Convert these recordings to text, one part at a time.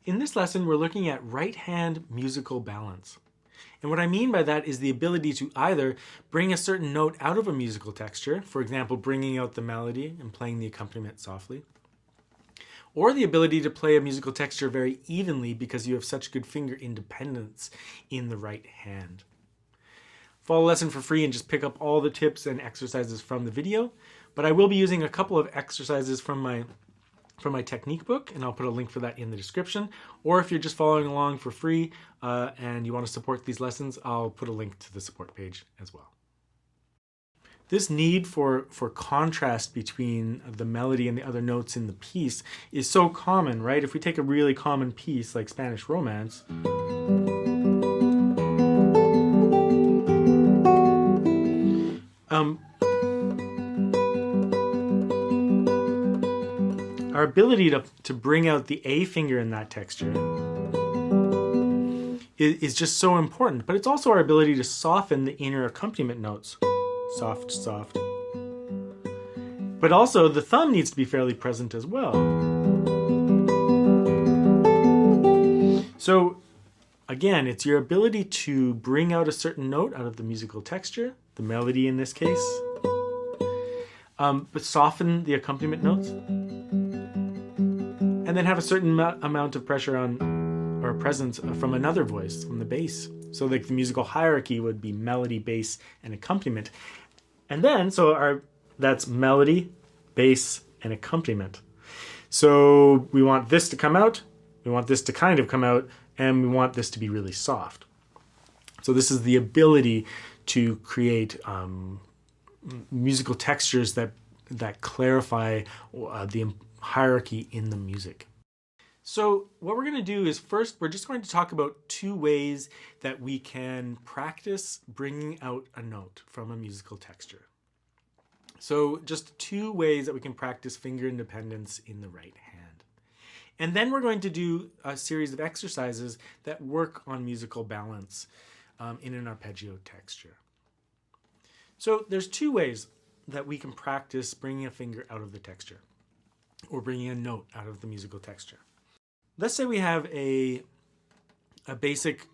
In this lesson, we're looking at right hand musical balance. And what I mean by that is the ability to either bring a certain note out of a musical texture, for example, bringing out the melody and playing the accompaniment softly, or the ability to play a musical texture very evenly because you have such good finger independence in the right hand. Follow the lesson for free and just pick up all the tips and exercises from the video, but I will be using a couple of exercises from my technique book, and I'll put a link for that in the description. Or if you're just following along for free and you want to support these lessons, I'll put a link to the support page as well. This need for contrast between the melody and the other notes in the piece is so common, right? If we take a really common piece like Spanish Romance, our ability to bring out the A finger in that texture is just so important, but it's also our ability to soften the inner accompaniment notes. Soft, soft. But also the thumb needs to be fairly present as well. So again, it's your ability to bring out a certain note out of the musical texture, the melody in this case, but soften the accompaniment notes, and then have a certain amount of pressure on or presence from another voice, from the bass. So like the musical hierarchy would be melody, bass, and accompaniment. And then, that's melody, bass, and accompaniment. So we want this to come out, we want this to kind of come out, and we want this to be really soft. So this is the ability to create musical textures that clarify the hierarchy in the music. So what we're going to do is first, we're just going to talk about two ways that we can practice bringing out a note from a musical texture. So just two ways that we can practice finger independence in the right hand. And then we're going to do a series of exercises that work on musical balance in an arpeggio texture. So there's two ways that we can practice bringing a finger out of the texture or bringing a note out of the musical texture. Let's say we have a basic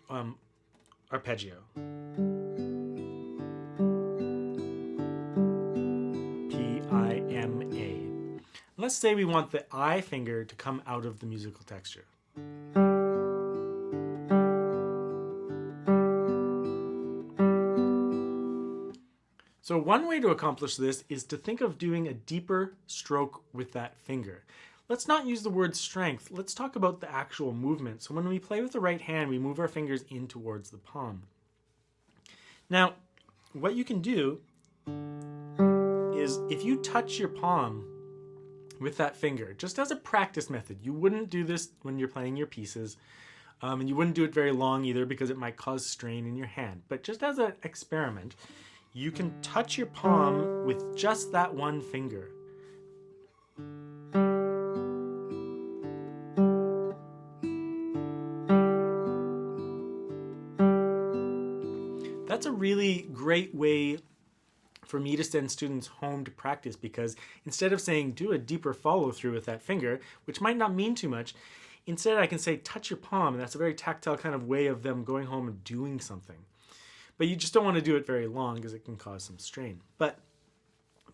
arpeggio. P-I-M-A. Let's say we want the I finger to come out of the musical texture. So one way to accomplish this is to think of doing a deeper stroke with that finger. Let's not use the word strength. Let's talk about the actual movement. So when we play with the right hand, we move our fingers in towards the palm. Now, what you can do is if you touch your palm with that finger, just as a practice method, you wouldn't do this when you're playing your pieces, and you wouldn't do it very long either because it might cause strain in your hand. But just as an experiment, you can touch your palm with just that one finger. That's a really great way for me to send students home to practice, because instead of saying do a deeper follow through with that finger, which might not mean too much, instead I can say touch your palm, and that's a very tactile kind of way of them going home and doing something. But you just don't want to do it very long because it can cause some strain. But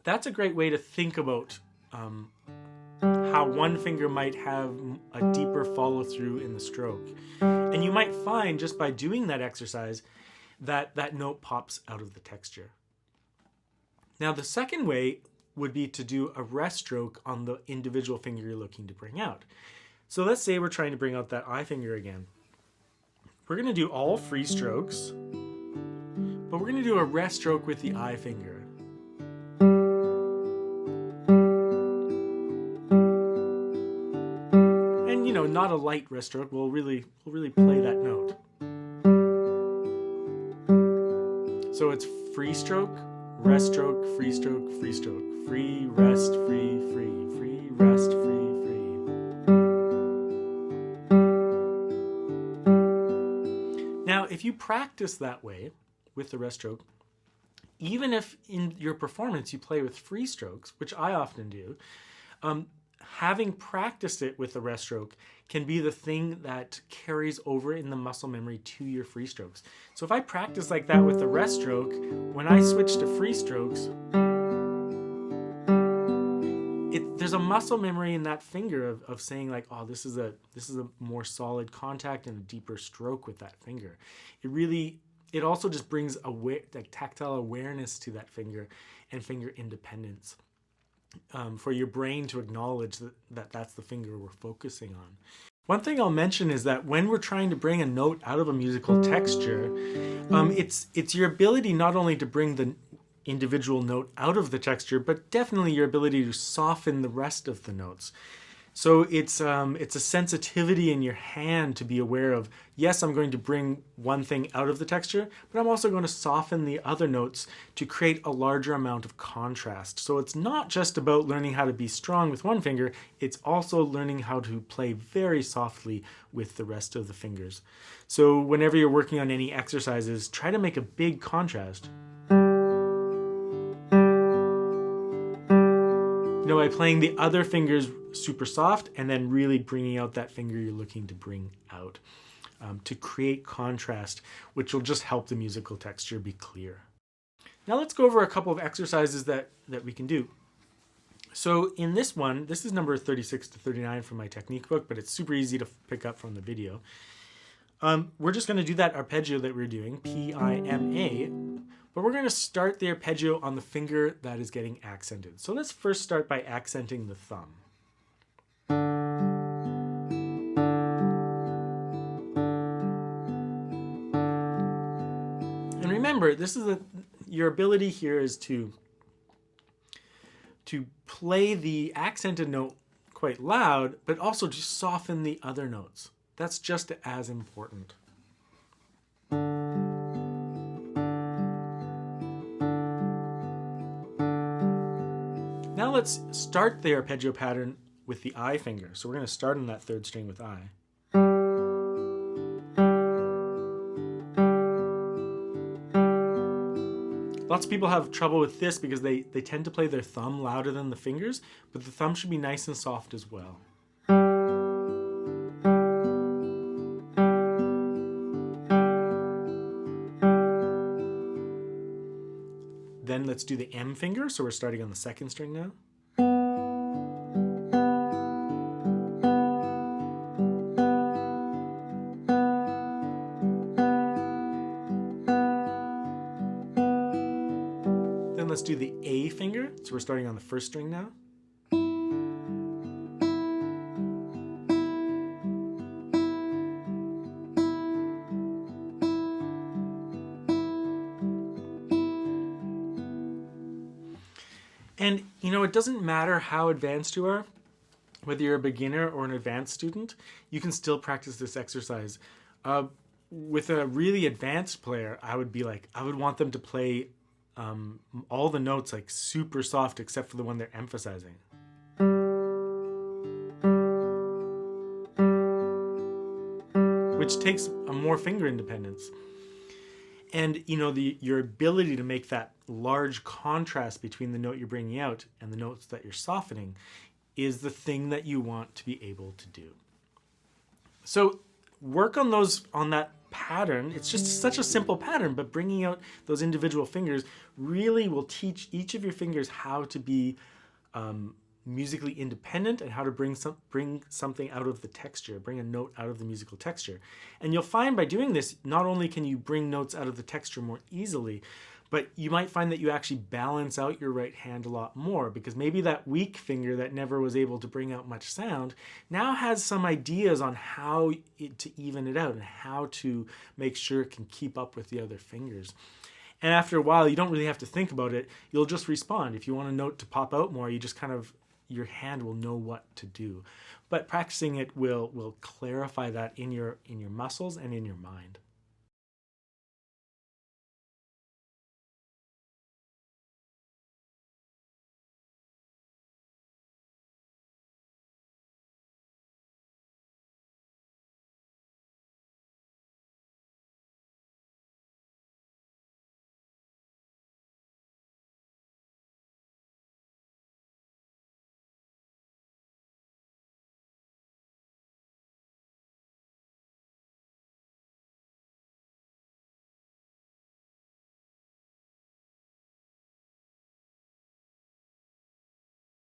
that's a great way to think about how one finger might have a deeper follow through in the stroke. And you might find just by doing that exercise that that note pops out of the texture. Now the second way would be to do a rest stroke on the individual finger you're looking to bring out. So let's say we're trying to bring out that I finger again. We're going to do all free strokes, but we're going to do a rest stroke with the I finger. And not a light rest stroke, we'll really play that note. So it's free stroke, rest stroke, free stroke, free stroke, free, rest, free, free, free, rest, free, free. Now, if you practice that way with the rest stroke, even if in your performance you play with free strokes, which I often do, having practiced it with the rest stroke can be the thing that carries over in the muscle memory to your free strokes. So if I practice like that with the rest stroke, when I switch to free strokes, there's a muscle memory in that finger of saying like, oh, this is a more solid contact and a deeper stroke with that finger. It also just brings like tactile awareness to that finger and finger independence. For your brain to acknowledge that that's the finger we're focusing on. One thing I'll mention is that when we're trying to bring a note out of a musical texture, it's your ability not only to bring the individual note out of the texture, but definitely your ability to soften the rest of the notes. So it's a sensitivity in your hand to be aware of, yes, I'm going to bring one thing out of the texture, but I'm also going to soften the other notes to create a larger amount of contrast. So it's not just about learning how to be strong with one finger, it's also learning how to play very softly with the rest of the fingers. So whenever you're working on any exercises, try to make a big contrast. By playing the other fingers super soft and then really bringing out that finger you're looking to bring out to create contrast, which will just help the musical texture be clear. Now let's go over a couple of exercises that we can do. So in this one, this is number 36 to 39 from my technique book, but it's super easy to pick up from the video. We're just going to do that arpeggio that we're doing, P-I-M-A, but we're going to start the arpeggio on the finger that is getting accented. So let's first start by accenting the thumb. And remember, this is your ability here is to play the accented note quite loud, but also to soften the other notes. That's just as important. Now let's start the arpeggio pattern with the I finger. So we're going to start on that third string with I. Lots of people have trouble with this because they tend to play their thumb louder than the fingers, but the thumb should be nice and soft as well. Then let's do the M finger, so we're starting on the second string now. Then let's do the A finger, so we're starting on the first string now. And, it doesn't matter how advanced you are, whether you're a beginner or an advanced student, you can still practice this exercise. With a really advanced player, I would want them to play all the notes like super soft except for the one they're emphasizing. Which takes more finger independence. And your ability to make that large contrast between the note you're bringing out and the notes that you're softening is the thing that you want to be able to do. So work on that pattern. It's just such a simple pattern, but bringing out those individual fingers really will teach each of your fingers how to be musically independent and how to bring something out of the texture, bring a note out of the musical texture. And you'll find by doing this, not only can you bring notes out of the texture more easily, but you might find that you actually balance out your right hand a lot more, because maybe that weak finger that never was able to bring out much sound now has some ideas on how to even it out and how to make sure it can keep up with the other fingers. And after a while, you don't really have to think about it. You'll just respond. If you want a note to pop out more, you just your hand will know what to do. But practicing it will clarify that in your muscles and in your mind.